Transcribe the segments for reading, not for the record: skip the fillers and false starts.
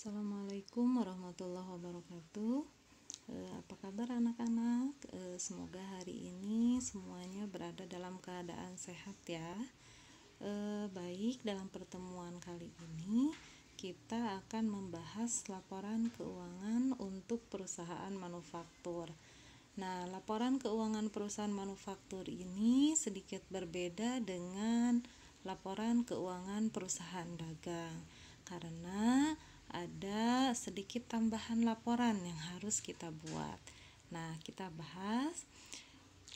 Assalamualaikum warahmatullahi wabarakatuh. Apa kabar anak-anak? Semoga hari ini semuanya berada dalam keadaan sehat ya. Baik, dalam pertemuan kali ini kita akan membahas laporan keuangan untuk perusahaan manufaktur. Nah, laporan keuangan perusahaan manufaktur ini sedikit berbeda dengan laporan keuangan perusahaan dagang karena ada sedikit tambahan laporan yang harus kita buat. Nah, kita bahas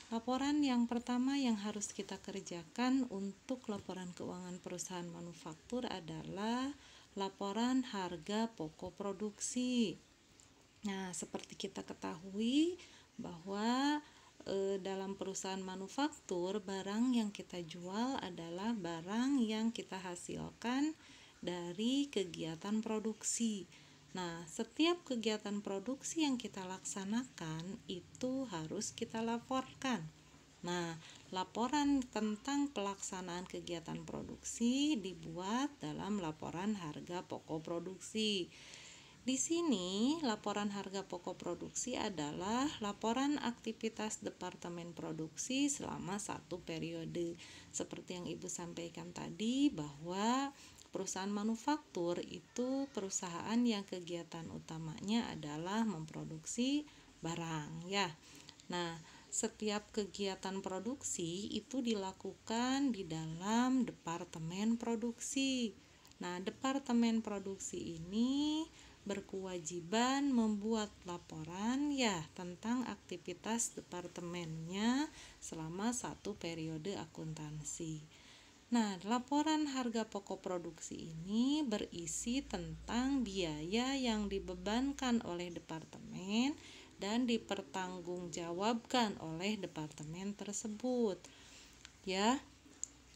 laporan yang pertama yang harus kita kerjakan untuk laporan keuangan perusahaan manufaktur adalah laporan harga pokok produksi. Nah, seperti kita ketahui bahwa dalam perusahaan manufaktur, barang yang kita jual adalah barang yang kita hasilkan dari kegiatan produksi. Nah, setiap kegiatan produksi yang kita laksanakan itu harus kita laporkan. Nah, laporan tentang pelaksanaan kegiatan produksi dibuat dalam laporan harga pokok produksi. Di sini, laporan harga pokok produksi adalah laporan aktivitas departemen produksi selama satu periode. Seperti yang Ibu sampaikan tadi, bahwa perusahaan manufaktur itu perusahaan yang kegiatan utamanya adalah memproduksi barang ya. Nah, setiap kegiatan produksi itu dilakukan di dalam departemen produksi. Nah, departemen produksi ini berkewajiban membuat laporan ya tentang aktivitas departemennya selama satu periode akuntansi. Nah, laporan harga pokok produksi ini berisi tentang biaya yang dibebankan oleh departemen dan dipertanggungjawabkan oleh departemen tersebut. Ya,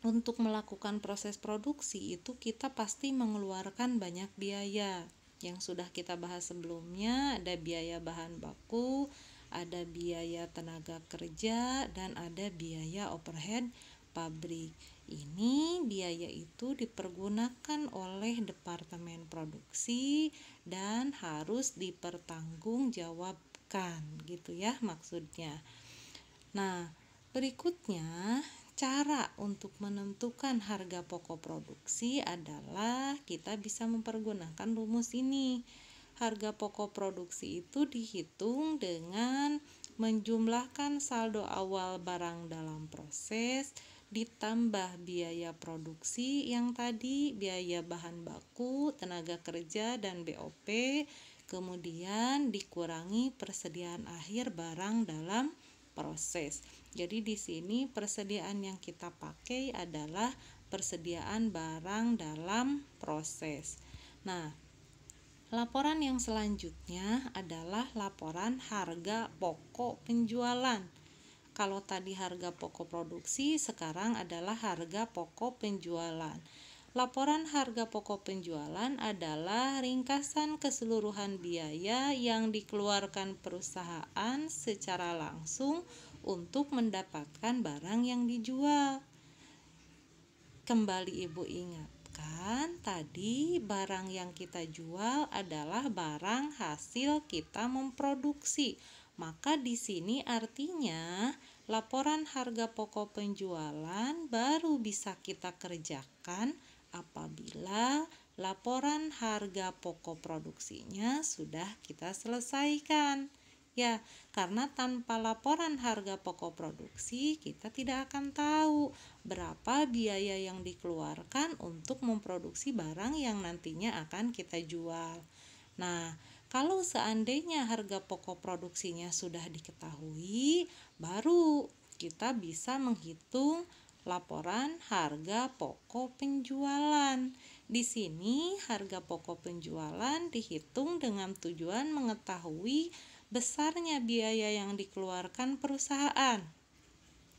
untuk melakukan proses produksi itu kita pasti mengeluarkan banyak biaya. Yang sudah kita bahas sebelumnya, ada biaya bahan baku, ada biaya tenaga kerja, dan ada biaya overhead pabrik. Ini biaya itu dipergunakan oleh departemen produksi dan harus dipertanggungjawabkan, gitu ya maksudnya. Nah, berikutnya cara untuk menentukan harga pokok produksi adalah kita bisa mempergunakan rumus ini. Harga pokok produksi itu dihitung dengan menjumlahkan saldo awal barang dalam proses ditambah biaya produksi yang tadi, biaya bahan baku, tenaga kerja, dan BOP, kemudian dikurangi persediaan akhir barang dalam proses. Jadi di sini persediaan yang kita pakai adalah persediaan barang dalam proses. Nah, laporan yang selanjutnya adalah laporan harga pokok penjualan. Kalau tadi harga pokok produksi, sekarang adalah harga pokok penjualan. Laporan harga pokok penjualan adalah ringkasan keseluruhan biaya yang dikeluarkan perusahaan secara langsung untuk mendapatkan barang yang dijual. Kembali Ibu ingatkan, tadi barang yang kita jual adalah barang hasil kita memproduksi. Maka di sini artinya laporan harga pokok penjualan baru bisa kita kerjakan apabila laporan harga pokok produksinya sudah kita selesaikan. Ya, karena tanpa laporan harga pokok produksi kita tidak akan tahu berapa biaya yang dikeluarkan untuk memproduksi barang yang nantinya akan kita jual. Nah, kalau seandainya harga pokok produksinya sudah diketahui, baru kita bisa menghitung laporan harga pokok penjualan. Di sini harga pokok penjualan dihitung dengan tujuan mengetahui besarnya biaya yang dikeluarkan perusahaan.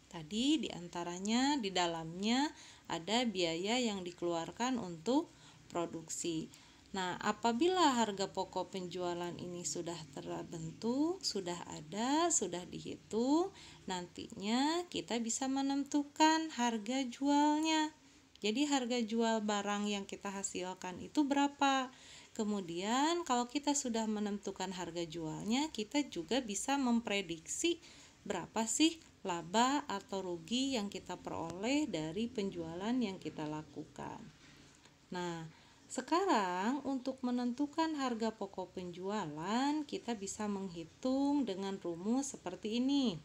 Tadi diantaranya di dalamnya ada biaya yang dikeluarkan untuk produksi. Nah, apabila harga pokok penjualan ini sudah terbentuk, sudah ada, sudah dihitung, nantinya kita bisa menentukan harga jualnya. Jadi harga jual barang yang kita hasilkan itu berapa? Kemudian kalau kita sudah menentukan harga jualnya, kita juga bisa memprediksi berapa sih laba atau rugi yang kita peroleh dari penjualan yang kita lakukan. Nah, sekarang untuk menentukan harga pokok penjualan, kita bisa menghitung dengan rumus seperti ini.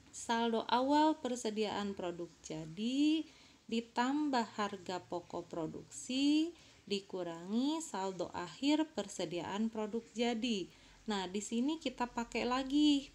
Saldo awal persediaan produk jadi ditambah harga pokok produksi dikurangi saldo akhir persediaan produk jadi. Nah, di sini kita pakai lagi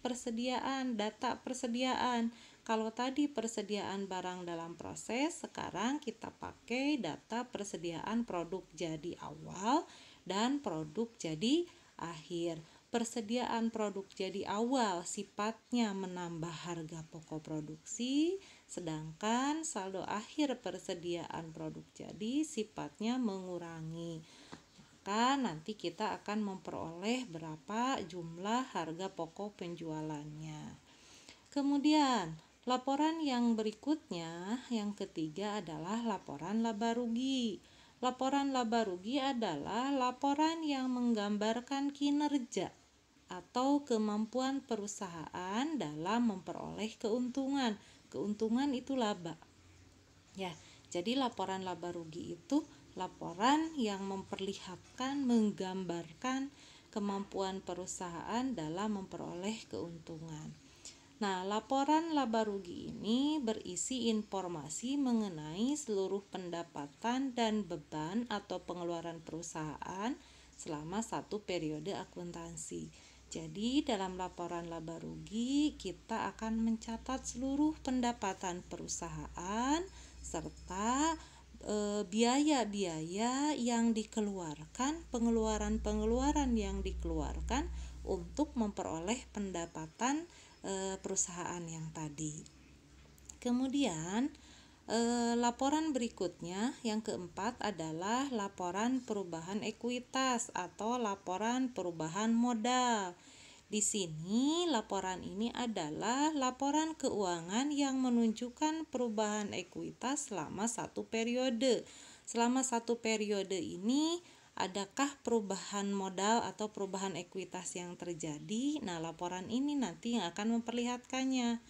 data persediaan. Kalau tadi persediaan barang dalam proses, sekarang kita pakai data persediaan produk jadi awal dan produk jadi akhir. Persediaan produk jadi awal sifatnya menambah harga pokok produksi, sedangkan saldo akhir persediaan produk jadi sifatnya mengurangi. Maka nanti kita akan memperoleh berapa jumlah harga pokok penjualannya. Kemudian, laporan yang berikutnya, yang ketiga adalah laporan laba rugi. Laporan laba rugi adalah laporan yang menggambarkan kinerja atau kemampuan perusahaan dalam memperoleh keuntungan. Keuntungan itu laba. Ya, jadi laporan laba rugi itu laporan yang memperlihatkan, menggambarkan kemampuan perusahaan dalam memperoleh keuntungan. Nah, laporan laba rugi ini berisi informasi mengenai seluruh pendapatan dan beban atau pengeluaran perusahaan selama satu periode akuntansi. Jadi, dalam laporan laba rugi, kita akan mencatat seluruh pendapatan perusahaan serta biaya-biaya yang dikeluarkan, pengeluaran-pengeluaran yang dikeluarkan untuk memperoleh pendapatan perusahaan yang tadi. Kemudian laporan berikutnya yang keempat adalah laporan perubahan ekuitas atau laporan perubahan modal. Di sini laporan ini adalah laporan keuangan yang menunjukkan perubahan ekuitas selama satu periode. Selama satu periode ini adakah perubahan modal atau perubahan ekuitas yang terjadi? Nah, laporan ini nanti yang akan memperlihatkannya.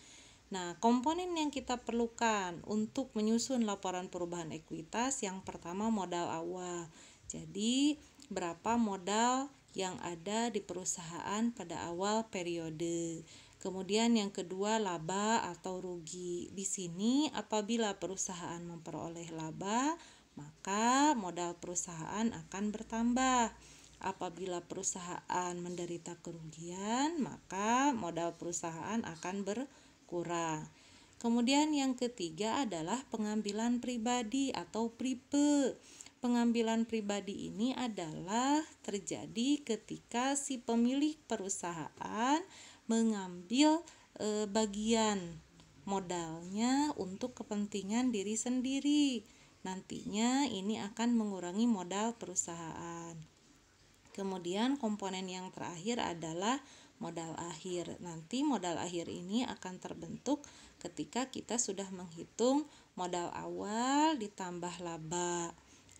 Nah, komponen yang kita perlukan untuk menyusun laporan perubahan ekuitas, yang pertama modal awal. Jadi, berapa modal yang ada di perusahaan pada awal periode. Kemudian yang kedua laba atau rugi. Di sini apabila perusahaan memperoleh laba, maka modal perusahaan akan bertambah. Apabila perusahaan menderita kerugian, maka modal perusahaan akan berkurang. Kemudian yang ketiga adalah pengambilan pribadi atau PRIPE. Pengambilan pribadi ini adalah terjadi ketika si pemilik perusahaan mengambil bagian modalnya untuk kepentingan diri sendiri. Nantinya ini akan mengurangi modal perusahaan. Kemudian komponen yang terakhir adalah modal akhir. Nanti modal akhir ini akan terbentuk ketika kita sudah menghitung modal awal ditambah laba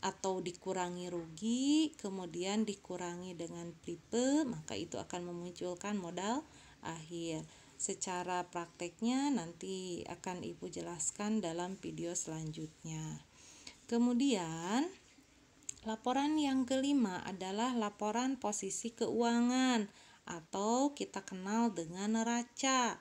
atau dikurangi rugi, kemudian dikurangi dengan PRIPE, maka itu akan memunculkan modal akhir. Secara prakteknya nanti akan Ibu jelaskan dalam video selanjutnya. Kemudian laporan yang kelima adalah laporan posisi keuangan atau kita kenal dengan neraca.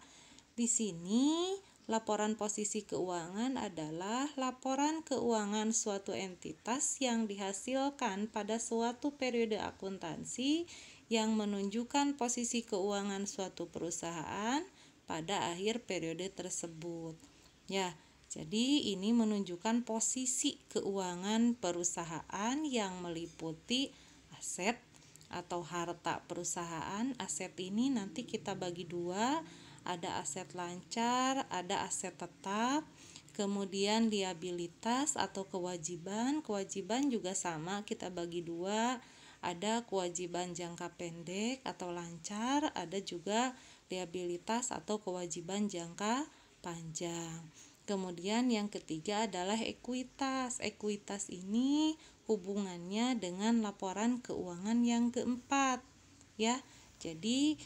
Di sini laporan posisi keuangan adalah laporan keuangan suatu entitas yang dihasilkan pada suatu periode akuntansi yang menunjukkan posisi keuangan suatu perusahaan pada akhir periode tersebut. Ya, jadi ini menunjukkan posisi keuangan perusahaan yang meliputi aset atau harta perusahaan. Aset ini nanti kita bagi dua, ada aset lancar, ada aset tetap. Kemudian liabilitas atau kewajiban. Kewajiban juga sama, kita bagi dua, ada kewajiban jangka pendek atau lancar, ada juga liabilitas atau kewajiban jangka panjang. Kemudian yang ketiga adalah ekuitas. Ekuitas ini hubungannya dengan laporan keuangan yang keempat, ya. Jadi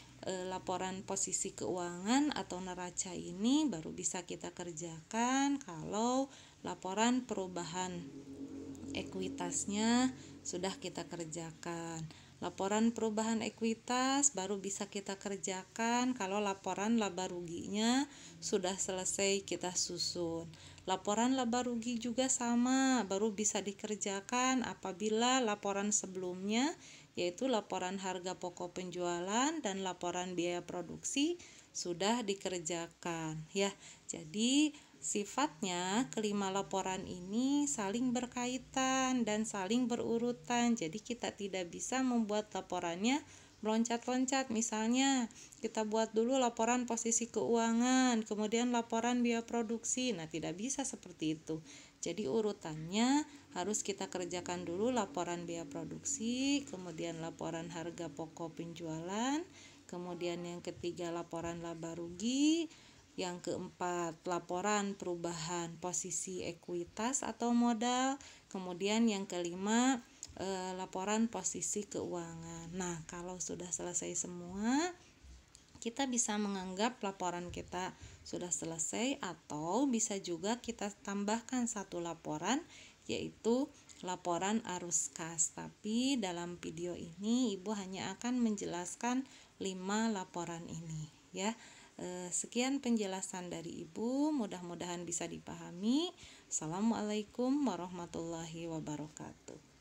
laporan posisi keuangan atau neraca ini baru bisa kita kerjakan kalau laporan perubahan ekuitasnya sudah kita kerjakan. Laporan perubahan ekuitas baru bisa kita kerjakan kalau laporan laba ruginya sudah selesai kita susun. Laporan laba rugi juga sama, baru bisa dikerjakan apabila laporan sebelumnya, yaitu laporan harga pokok penjualan dan laporan biaya produksi sudah dikerjakan, ya. Jadi sifatnya kelima laporan ini saling berkaitan dan saling berurutan. Jadi kita tidak bisa membuat laporannya meloncat-loncat. Misalnya kita buat dulu laporan posisi keuangan, kemudian laporan biaya produksi. Nah, tidak bisa seperti itu. Jadi urutannya harus kita kerjakan dulu laporan biaya produksi, kemudian laporan harga pokok penjualan, kemudian yang ketiga laporan laba rugi, yang keempat, laporan perubahan posisi ekuitas atau modal. Kemudian yang kelima, laporan posisi keuangan. Nah, kalau sudah selesai semua, kita bisa menganggap laporan kita sudah selesai, atau bisa juga kita tambahkan satu laporan, yaitu laporan arus kas. Tapi dalam video ini Ibu hanya akan menjelaskan 5 laporan ini, ya. Sekian penjelasan dari Ibu, mudah-mudahan bisa dipahami. Assalamualaikum warahmatullahi wabarakatuh.